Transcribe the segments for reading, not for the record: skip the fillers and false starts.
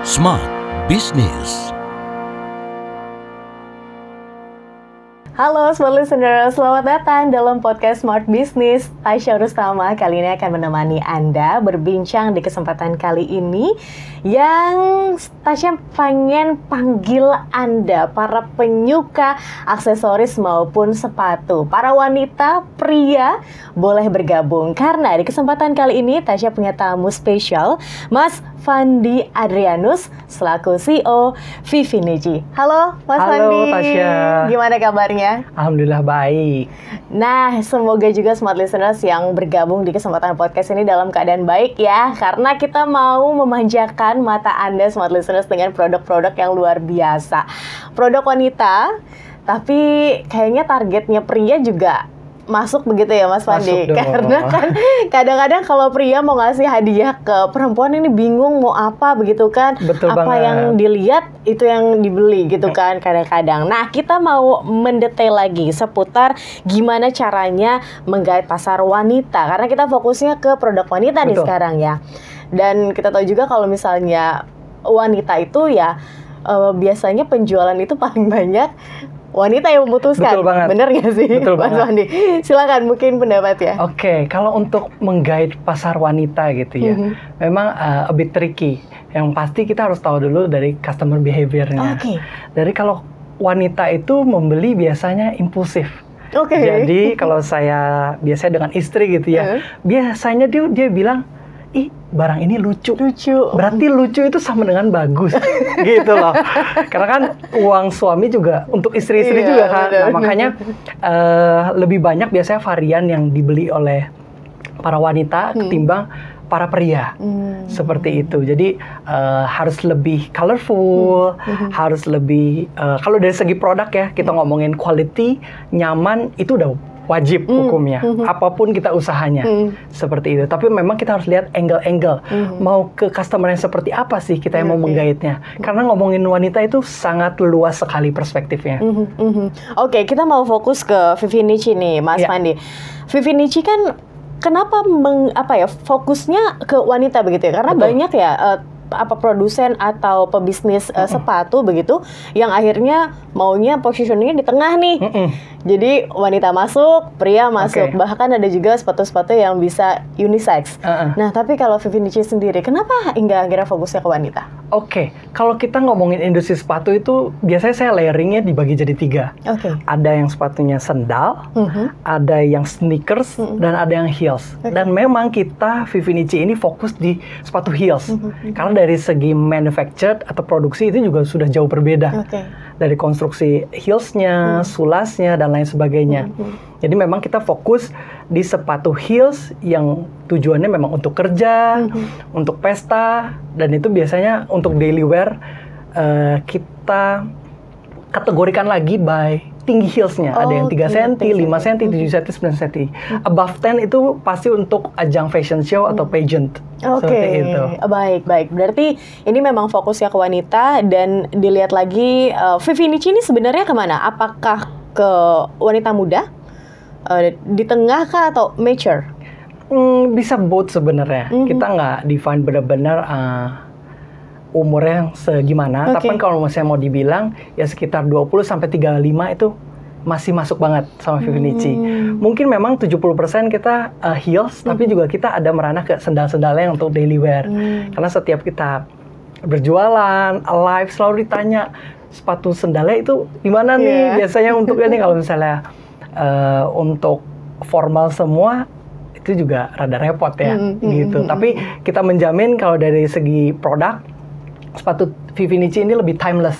Smart Business. Halo Smart Listener, selamat datang dalam podcast Smart Business. Tasya Rustama kali ini akan menemani Anda berbincang di kesempatan kali ini yang Tasya pengen panggil Anda, para penyuka aksesoris maupun sepatu. Para wanita, pria, boleh bergabung. Karena di kesempatan kali ini Tasya punya tamu spesial, Mas Fandi Adrianus selaku CEO Vivinici. Halo Mas Fandi. Halo Tasya. Gimana kabarnya? Alhamdulillah baik. Nah, semoga juga Smart Listeners yang bergabung di kesempatan podcast ini dalam keadaan baik ya. Karena kita mau memanjakan mata Anda Smart Listeners dengan produk-produk yang luar biasa. Produk wanita, tapi kayaknya targetnya pria juga masuk begitu ya Mas Fandi. Karena kan kadang-kadang kalau pria mau ngasih hadiah ke perempuan ini bingung mau apa begitu kan. Betul apa banget. yang dilihat itu yang dibeli gitu kan kadang-kadang. Nah, kita mau mendetail lagi seputar gimana caranya menggait pasar wanita. Karena kita fokusnya ke produk wanita nih sekarang ya. Dan kita tahu juga kalau misalnya wanita itu ya biasanya penjualan itu paling banyak wanita yang memutuskan. Betul banget. Bener gak sih Betul Mas Fandi? Silakan mungkin pendapat ya. Oke, kalau untuk menggait pasar wanita gitu ya, memang a bit tricky. Yang pasti kita harus tahu dulu dari customer behavior-nya. Dari kalau wanita itu membeli biasanya impulsif. Jadi kalau saya biasanya dengan istri gitu ya, biasanya dia bilang, ih barang ini lucu. Berarti lucu itu sama dengan bagus gitu loh. Karena kan uang suami juga untuk istri-istri juga kan. Nah, makanya lebih banyak biasanya varian yang dibeli oleh para wanita ketimbang para pria. Seperti itu. Jadi harus lebih colorful, harus lebih kalau dari segi produk ya, kita ngomongin quality, nyaman itu udah wajib hukumnya, apapun kita usahanya, seperti itu. Tapi memang kita harus lihat angle-angle, mau ke customer yang seperti apa sih kita yang mau menggaitnya. Karena ngomongin wanita itu sangat luas sekali perspektifnya. Oke, kita mau fokus ke Vivinici nih, Mas Fandi. Vivinici kan kenapa fokusnya ke wanita begitu ya? Karena banyak ya produsen atau pebisnis sepatu begitu yang akhirnya maunya positioningnya di tengah nih. Jadi wanita masuk, pria masuk. Bahkan ada juga sepatu-sepatu yang bisa unisex. Nah, tapi kalau Vivinici sendiri, kenapa akhirnya fokusnya ke wanita? Oke, kalau kita ngomongin industri sepatu itu biasanya saya layeringnya dibagi jadi 3. Ada yang sepatunya sendal, ada yang sneakers, dan ada yang heels. Dan memang kita Vivinici ini fokus di sepatu heels. Karena dari segi manufactured atau produksi itu juga sudah jauh berbeda. Dari konstruksi heelsnya, sulasnya, dan lain sebagainya. Jadi memang kita fokus di sepatu heels yang tujuannya memang untuk kerja, untuk pesta, dan itu biasanya untuk daily wear kita kategorikan lagi by tinggi heelsnya. Ada yang 3 cm, 5 cm, 7 cm, 9 cm. Above 10 itu pasti untuk ajang fashion show atau pageant. Seperti itu. Baik. Berarti ini memang fokusnya ke wanita dan dilihat lagi Vivinici ini sebenarnya kemana? Apakah ke wanita muda? Di tengah kah atau mature? Bisa both sebenarnya. Kita nggak define benar-benar umurnya segimana, tapi kalau misalnya mau dibilang ya sekitar 20-35 itu masih masuk banget sama Vivinici. Mungkin memang 70% kita heels, tapi juga kita ada merana ke sendal-sendalnya untuk daily wear. Karena setiap kita berjualan, live selalu ditanya sepatu sendalnya itu gimana nih biasanya untuk ini kalau misalnya untuk formal semua itu juga rada repot ya gitu. Tapi kita menjamin kalau dari segi produk sepatu Vivinici ini lebih timeless.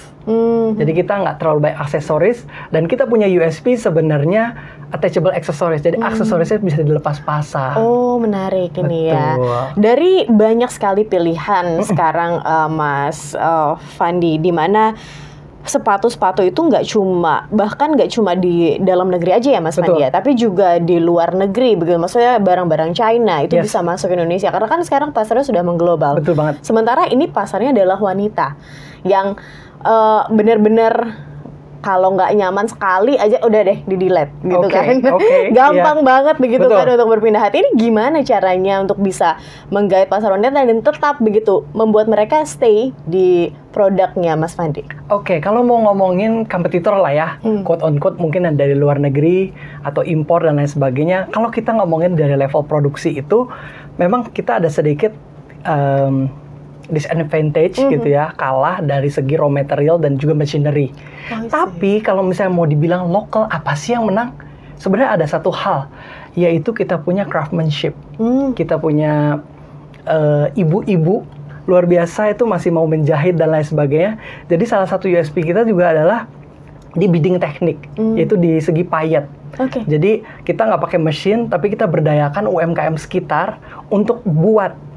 Jadi kita nggak terlalu banyak aksesoris dan kita punya USP sebenarnya attachable accessories. Jadi aksesorisnya bisa dilepas pasang. Oh, menarik ini ya. Dari banyak sekali pilihan sekarang Mas Fandi, di mana sepatu-sepatu itu bahkan nggak cuma di dalam negeri aja ya Mas Fandi ya, tapi juga di luar negeri begitu. Maksudnya barang-barang China itu bisa masuk ke Indonesia karena kan sekarang pasarnya sudah mengglobal. Betul banget. Sementara ini pasarnya adalah wanita yang benar-benar kalau nggak nyaman sekali aja udah deh di delete gitu kan. Gampang banget begitu kan untuk berpindah hati. Ini gimana caranya untuk bisa menggait pasar wanita dan tetap begitu membuat mereka stay di produknya Mas Fandi? Kalau mau ngomongin kompetitor lah ya, quote on quote mungkin dari luar negeri atau impor dan lain sebagainya. Kalau kita ngomongin dari level produksi itu, memang kita ada sedikit disadvantage gitu ya, kalah dari segi raw material dan juga machinery. Tapi kalau misalnya mau dibilang lokal, apa sih yang menang? Sebenarnya ada satu hal, yaitu kita punya craftsmanship. Kita punya ibu-ibu luar biasa itu masih mau menjahit dan lain sebagainya. Jadi salah satu USP kita juga adalah di bidding teknik, yaitu di segi payet. Jadi kita nggak pakai mesin, tapi kita berdayakan UMKM sekitar untuk buat.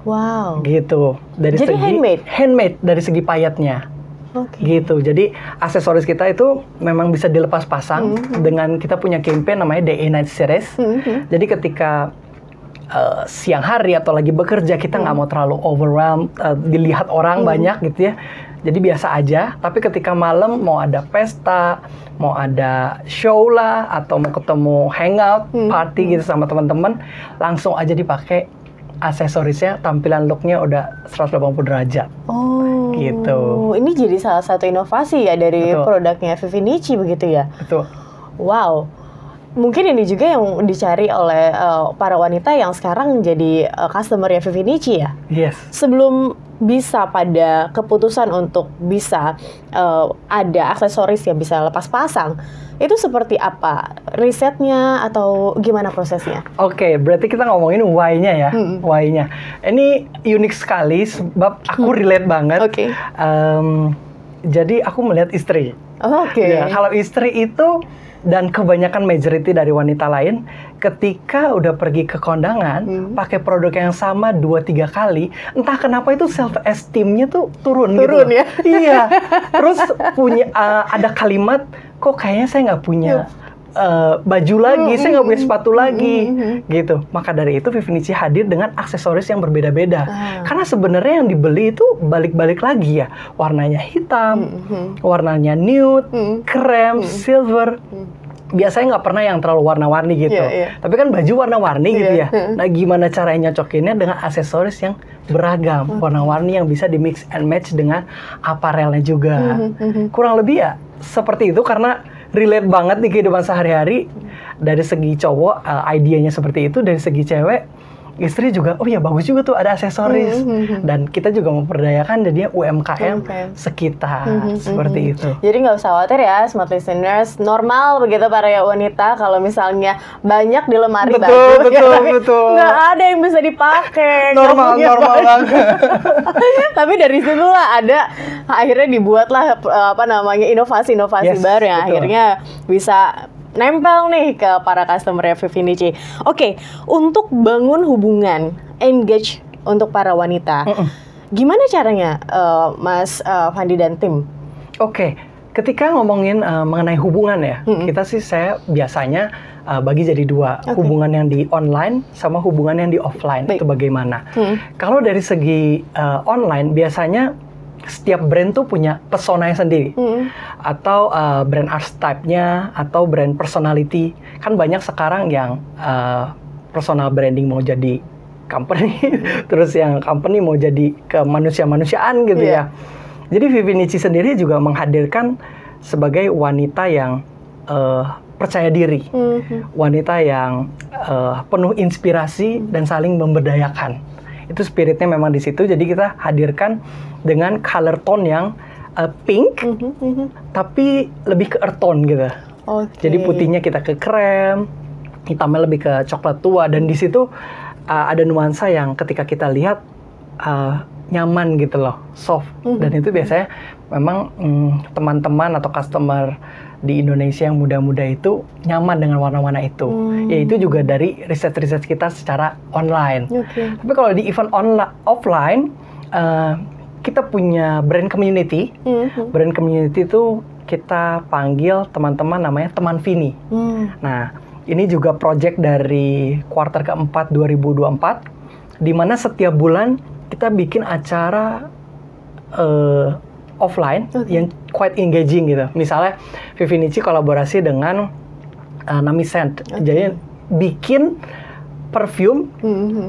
Wow. Gitu. Jadi handmade dari segi payetnya. Gitu. Jadi aksesoris kita itu memang bisa dilepas pasang dengan kita punya campaign namanya Day and Night Series. Jadi ketika siang hari atau lagi bekerja kita nggak mau terlalu overwhelmed, dilihat orang banyak gitu ya. Jadi biasa aja. Tapi ketika malam mau ada pesta, mau ada show lah, atau mau ketemu hangout, party gitu sama teman-teman, langsung aja dipakai aksesorisnya, tampilan looknya udah 180 derajat. Gitu. Ini jadi salah satu inovasi ya dari produknya Vivinici begitu ya? Betul. Wow. Mungkin ini juga yang dicari oleh para wanita yang sekarang jadi customer ya Vivinici ya? Yes. Sebelum bisa pada keputusan untuk bisa ada aksesoris yang bisa lepas pasang, itu seperti apa risetnya atau gimana prosesnya? Berarti kita ngomongin why-nya ya, why-nya. Ini unik sekali sebab aku relate banget. Jadi aku melihat istri. Ya, kalau istri itu dan kebanyakan majority dari wanita lain, ketika udah pergi ke kondangan, pakai produk yang sama 2-3 kali, entah kenapa itu self esteem-nya tuh turun gitu. Ya? Iya. Terus punya ada kalimat, kok kayaknya saya nggak punya baju lagi, saya nggak punya sepatu lagi, gitu. Maka dari itu Vivinici hadir dengan aksesoris yang berbeda-beda. Karena sebenarnya yang dibeli itu balik-balik lagi ya, warnanya hitam, warnanya nude, krem, silver. Biasanya nggak pernah yang terlalu warna-warni gitu. Tapi kan baju warna-warni gitu ya. Nah gimana caranya nyocokinnya dengan aksesoris yang beragam, warna-warni yang bisa di mix and match dengan aparelnya juga. Kurang lebih ya seperti itu karena relate banget di kehidupan sehari-hari. Dari segi cowok, idenya seperti itu. Dari segi cewek, istri juga, oh ya bagus juga tuh ada aksesoris. Dan kita juga memperdayakan jadinya UMKM sekitar. Seperti itu. Jadi nggak usah khawatir ya, smart listeners. Normal begitu para wanita kalau misalnya banyak di lemari baju. Betul. Nggak ada yang bisa dipakai. Normal banget. Tapi dari situlah ada, akhirnya dibuatlah inovasi-inovasi baru yang akhirnya bisa nempel nih ke para customer Vivinici. Untuk bangun hubungan, engage untuk para wanita, gimana caranya Mas Fandi dan tim? Ketika ngomongin mengenai hubungan ya, saya biasanya bagi jadi dua, hubungan yang di online sama hubungan yang di offline. Itu bagaimana? Kalau dari segi online, biasanya setiap brand tuh punya personanya sendiri, atau brand archetype-nya, atau brand personality. Kan banyak sekarang yang personal branding mau jadi company, terus yang company mau jadi ke manusia-manusiaan gitu ya. Jadi Vivinici sendiri juga menghadirkan sebagai wanita yang percaya diri, wanita yang penuh inspirasi dan saling memberdayakan. Itu spiritnya memang di situ. Jadi kita hadirkan dengan color tone yang pink, tapi lebih ke earth tone gitu. Jadi putihnya kita ke krem, hitamnya lebih ke coklat tua. Dan di situ ada nuansa yang ketika kita lihat nyaman gitu loh, soft. Dan itu biasanya memang teman-teman atau customer di Indonesia yang muda-muda itu nyaman dengan warna-warna itu. Yaitu juga dari riset-riset kita secara online. Tapi kalau di event offline, kita punya brand community. Brand community itu kita panggil teman-teman namanya Teman Vini. Nah, ini juga project dari kuartal keempat 2024, di mana setiap bulan kita bikin acara offline yang quite engaging gitu. Misalnya Vivinici kolaborasi dengan Nami Scent. Jadi bikin perfume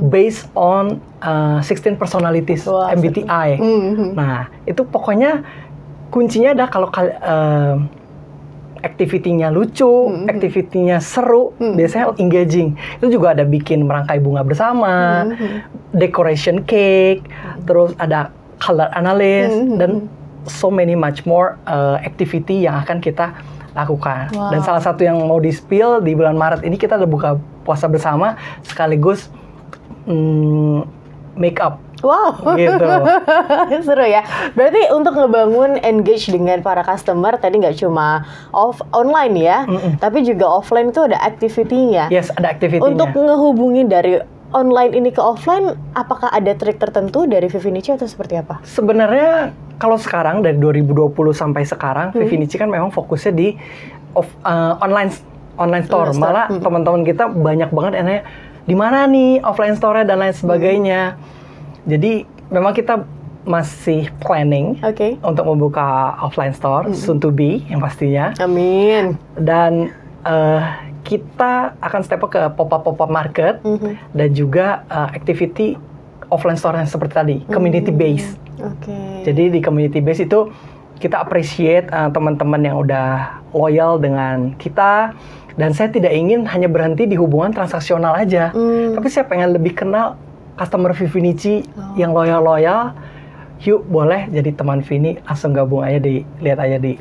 based on 16 personalities MBTI. Nah, itu pokoknya kuncinya ada kalau activity-nya lucu, activity-nya seru, biasanya engaging. Itu juga ada bikin merangkai bunga bersama, decoration cake, terus ada color analysis, dan so many much more activity yang akan kita lakukan. Dan salah satu yang mau di-spill di bulan Maret ini, kita udah buka puasa bersama sekaligus make up. Wow, gitu. Seru ya. Berarti untuk ngebangun engage dengan para customer tadi nggak cuma online ya, tapi juga offline itu ada activity-nya. Yes, ada activity-nya. Untuk ngehubungin dari online ini ke offline, apakah ada trik tertentu dari Vivinici atau seperti apa? Sebenarnya kalau sekarang dari 2020 sampai sekarang, Vivinici kan memang fokusnya di online store. Malah teman-teman kita banyak banget yang nanya, di mana nih offline store dan lain sebagainya. Jadi memang kita masih planning untuk membuka offline store soon to be yang pastinya. Amin. Dan kita akan step up ke pop-up market dan juga activity offline store yang seperti tadi, community base. Jadi di community base itu kita appreciate teman-teman yang udah loyal dengan kita. Dan saya tidak ingin hanya berhenti di hubungan transaksional aja, tapi saya pengen lebih kenal customer Vivinici yang loyal-loyal. Yuk boleh jadi teman Vini, langsung gabung aja, lihat aja di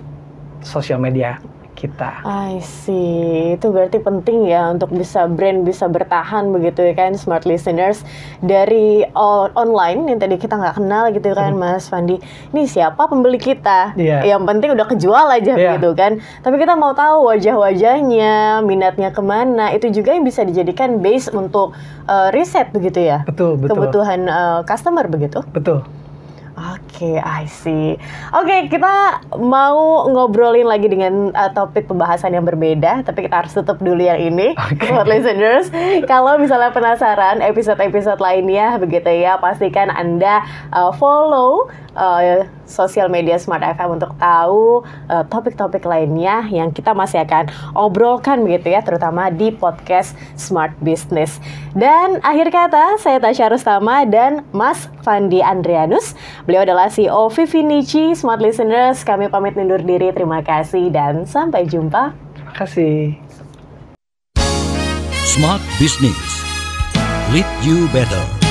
sosial media kita. I see. Itu berarti penting ya untuk brand bisa bertahan begitu ya kan, smart listeners. Dari online yang tadi kita nggak kenal gitu kan, Mas Fandi. Ini siapa pembeli kita? Yang penting udah kejual aja gitu kan. Tapi kita mau tahu wajah-wajahnya, minatnya kemana. Itu juga yang bisa dijadikan base untuk riset begitu ya? Betul. Kebutuhan customer begitu? Betul. Oke, I see. Oke, kita mau ngobrolin lagi dengan topik pembahasan yang berbeda, tapi kita harus tutup dulu yang ini, smart listeners. Kalau misalnya penasaran episode-episode lainnya, begitu ya, pastikan Anda follow sosial media Smart FM untuk tahu topik-topik lainnya yang kita masih akan obrolkan begitu ya, terutama di podcast Smart Business. Dan akhir kata, saya Tasya Rustama dan Mas Fandi Andrianus. Beliau adalah CEO Vivinici. Smart Listeners, kami pamit undur diri. Terima kasih dan sampai jumpa. Terima kasih. Smart Business. Lead you better.